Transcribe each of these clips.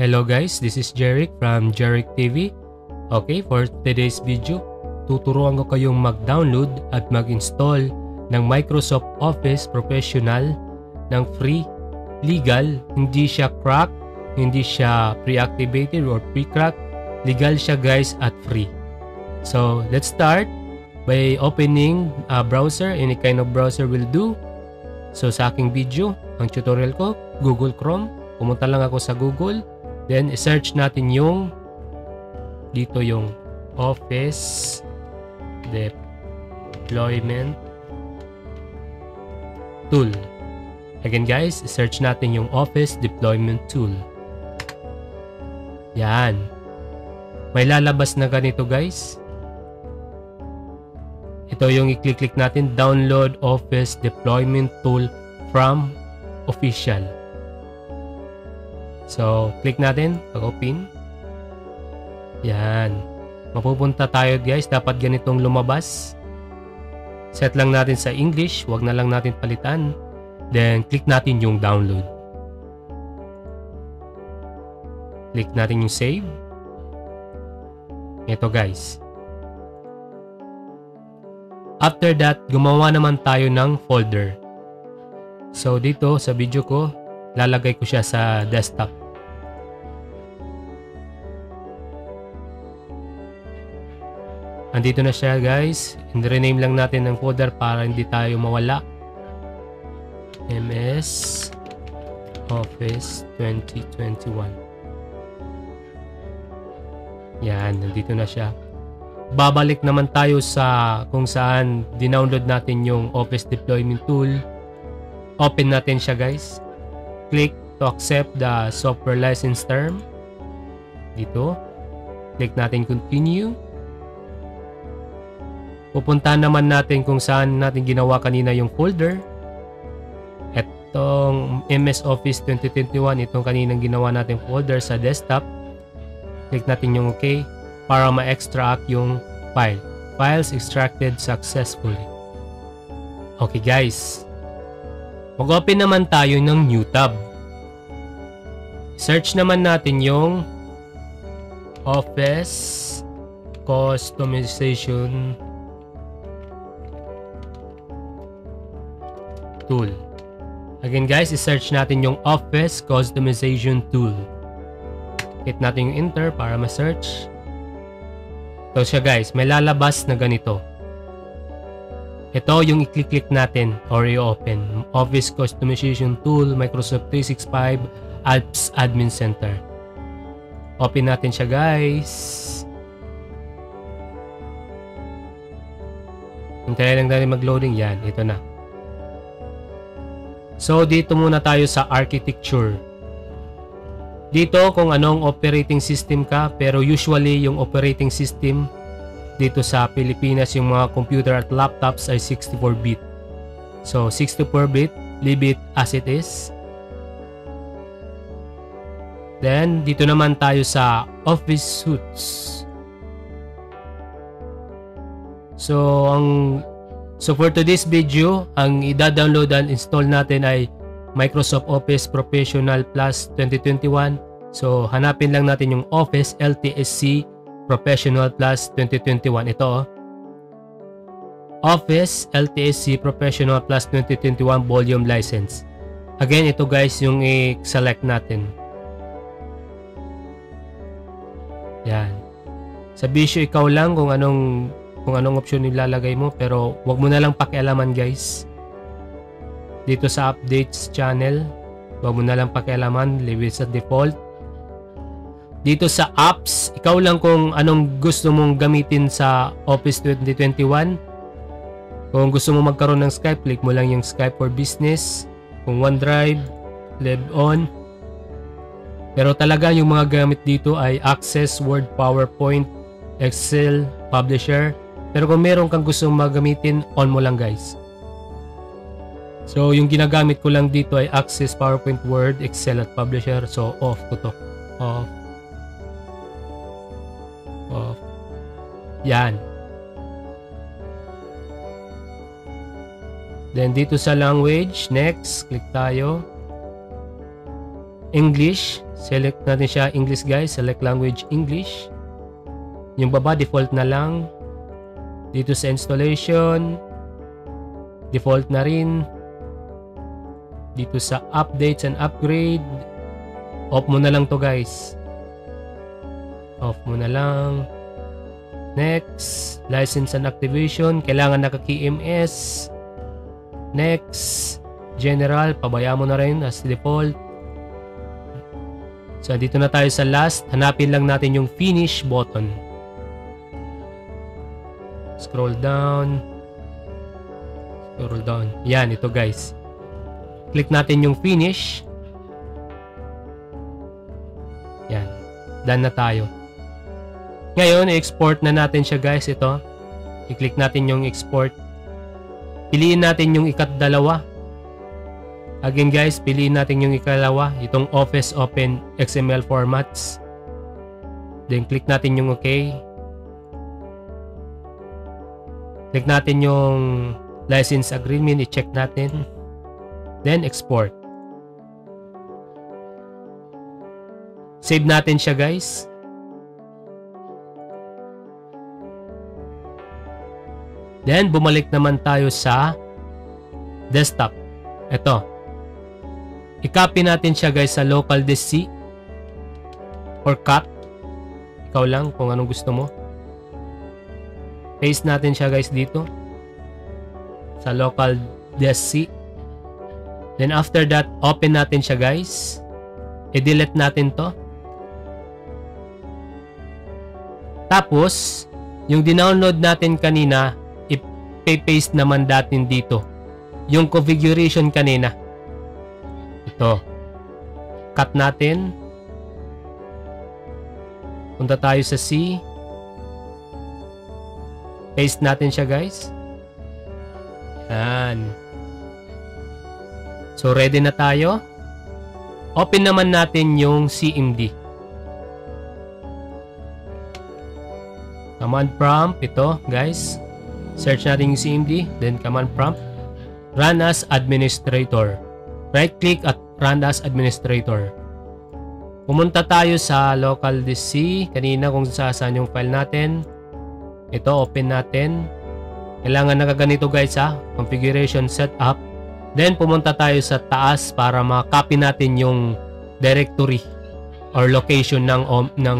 Hello guys, this is Jeric from Jeric TV. Okay, for today's video, tuturuan ko kayong mag-download at mag-install ng Microsoft Office Professional ng free, legal, hindi siya crack, hindi siya pre-activated or pre-crack. Legal siya guys at free. So, let's start by opening a browser. Any kind of browser will do. So, sa aking video, ang tutorial ko, Google Chrome. Pumunta lang ako sa Google. Then, search natin yung dito yung Office Deployment Tool. Again guys, search natin yung Office Deployment Tool. Yan. May lalabas na ganito guys. Ito yung i-click natin, Download Office Deployment Tool from Official. So, click natin, pag-open. Yan. Mapupunta tayo guys, dapat ganitong lumabas. Set lang natin sa English, wag na lang natin palitan. Then, click natin yung download. Click natin yung save. Ito guys. After that, gumawa naman tayo ng folder. So, dito sa video ko, lalagay ko siya sa desktop. Andito na siya guys. I-rename lang natin ng folder para hindi tayo mawala. MS Office 2021. Yan, nandito na siya. Babalik naman tayo sa kung saan dinownload natin yung Office Deployment Tool. Open natin siya guys. Click to accept the software license term. Dito. Click natin continue. Pupuntahan naman natin kung saan natin ginawa kanina yung folder. Itong MS Office 2021, itong kaninang ginawa natin folder sa desktop. Click natin yung OK para ma-extract yung file. Files extracted successfully. Okay guys. Mag-open naman tayo ng new tab. Search naman natin yung Office Customization Tool. Again guys, i-search natin yung Office Customization Tool. Hit natin yung enter para ma-search. Ito siya guys, may lalabas na ganito. Ito yung i-click natin or i-open. Office Customization Tool, Microsoft 365 Apps Admin Center. Open natin siya guys. Hintayin lang natin mag-loading. Yan, ito na. So, dito muna tayo sa architecture. Dito kung anong operating system ka, pero usually yung operating system dito sa Pilipinas, yung mga computer at laptops ay 64-bit. So, 64-bit, leave it as it is. Then, dito naman tayo sa Office Suites. So for today's video, ang i-download and install natin ay Microsoft Office Professional Plus 2021. So hanapin lang natin yung Office LTSC Professional Plus 2021. Ito Office LTSC Professional Plus 2021 Volume License. Again, ito guys yung i-select natin. Yan. Sa video, ikaw lang kung anong option ilalagay mo, pero wag mo na lang pakialaman guys. Dito sa updates channel, wag mo na lang pakialaman, leave it sa default. Dito sa apps, ikaw lang kung anong gusto mong gamitin sa Office 2021. Kung gusto mo magkaroon ng Skype, click mo lang yung Skype for Business. Kung OneDrive, leave on. Pero talaga yung mga gamit dito ay Access, Word, PowerPoint, Excel, Publisher. Pero kung meron kang gustong magamitin, on mo lang guys. So, yung ginagamit ko lang dito ay Access, PowerPoint, Word, Excel at Publisher. So, off ko to. Off. Off. Yan. Then, dito sa language, next, click tayo. English, select natin siya English guys, select language English. Yung baba default na lang. Dito sa installation, default na rin. Dito sa updates and upgrade, off mo na lang to guys. Off mo na lang. Next, license and activation, kailangan naka-KMS. Next, general, pabaya mo na rin as default. So, dito na tayo sa last. Hanapin lang natin yung finish button. Scroll down. Scroll down. Yan, ito guys. Click natin yung finish. Yan. Done na tayo. Ngayon, i-export na natin siya guys. Ito. I-click natin yung export. Piliin natin yung ikatdalawa. Again guys, piliin natin yung ikalawa. Itong Office Open XML formats. Then click natin yung OK. Click natin yung license agreement. I-check natin. Then export. Save natin siya guys. Then bumalik naman tayo sa desktop. Ito. I-copy natin siya guys sa local disk C or cut. Ikaw lang kung anong gusto mo. Paste natin siya guys dito sa local disk C. Then after that, open natin siya guys. I-delete natin to. Tapos, yung dinownload natin kanina, i-paste naman natin dito. Yung configuration kanina. Ito. Cut natin. Punta tayo sa C. Paste natin siya guys. Yan. So ready na tayo. Open naman natin yung CMD. Command prompt. Ito guys. Search natin yung CMD. Then command prompt. Run as administrator. Right click at run as administrator. Pumunta tayo sa local disk C. Kanina kung saan yung file natin. Ito, open natin. Kailangan nakaganito guys ha. Configuration setup. Then pumunta tayo sa taas para makopy natin yung directory or location ng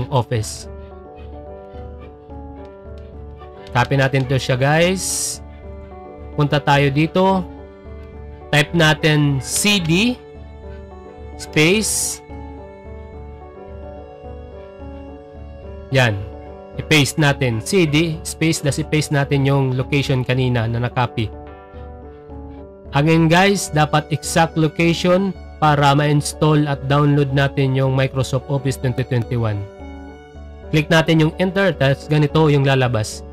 office. Copy natin to siya guys. Punta tayo dito. Type natin CD space. Yan. I-paste natin. CD space, das i-paste natin yung location kanina na nakopy. Again guys, dapat exact location para ma-install at download natin yung Microsoft Office 2021. Click natin yung enter, tapos ganito yung lalabas.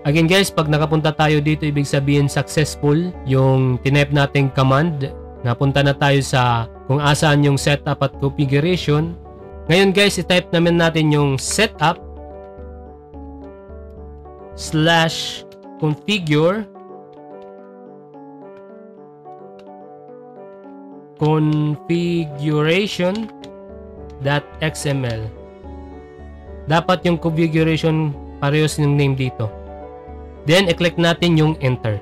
Again guys, pag nakapunta tayo dito, ibig sabihin successful yung tinype nating command. Napunta na tayo sa kung asaan yung setup at configuration. Ngayon guys, i-type naman natin yung setup / configure configuration.xml. Dapat yung configuration parehas yung name dito. Then, i-click natin yung enter.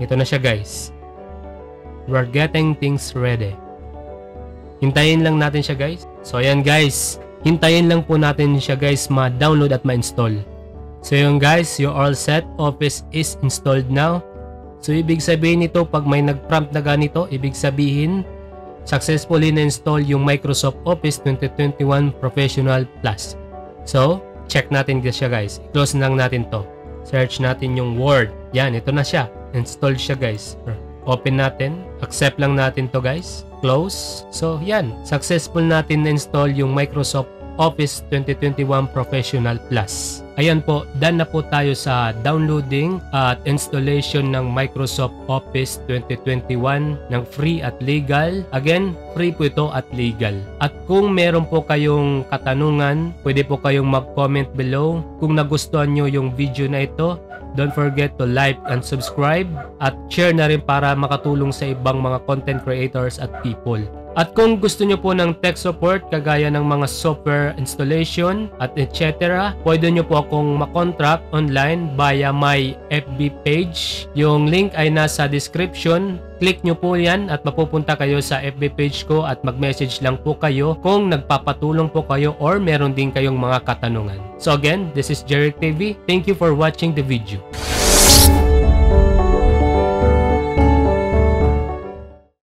Ito na siya guys. We're getting things ready. Hintayin lang natin siya guys. So, ayan guys. Hintayin lang po natin siya guys ma-download at ma-install. So yun guys, you're all set. Office is installed now. So ibig sabihin nito, pag may nag-prompt na ganito, ibig sabihin successfully na-install yung Microsoft Office 2021 Professional Plus. So, check natin siya guys. Close lang natin to. Search natin yung Word. Yan, ito na siya. Installed siya guys. Open natin. Accept lang natin to guys. Close. So yan, successful natin na-install yung Microsoft Office 2021 Professional Plus. Ayan po, done na po tayo sa downloading at installation ng Microsoft Office 2021 ng free at legal. Again, free po ito at legal. At kung meron po kayong katanungan, pwede po kayong mag-comment below. Kung nagustuhan nyo yung video na ito, don't forget to like and subscribe at share na rin para makatulong sa ibang mga content creators at people. At kung gusto nyo po ng tech support kagaya ng mga software installation at etc., pwede nyo po akong makontract online via my FB page. Yung link ay nasa description. Click nyo po yan at mapupunta kayo sa FB page ko at mag-message lang po kayo kung nagpapatulong po kayo or meron din kayong mga katanungan. So again, this is Jeric TV. Thank you for watching the video.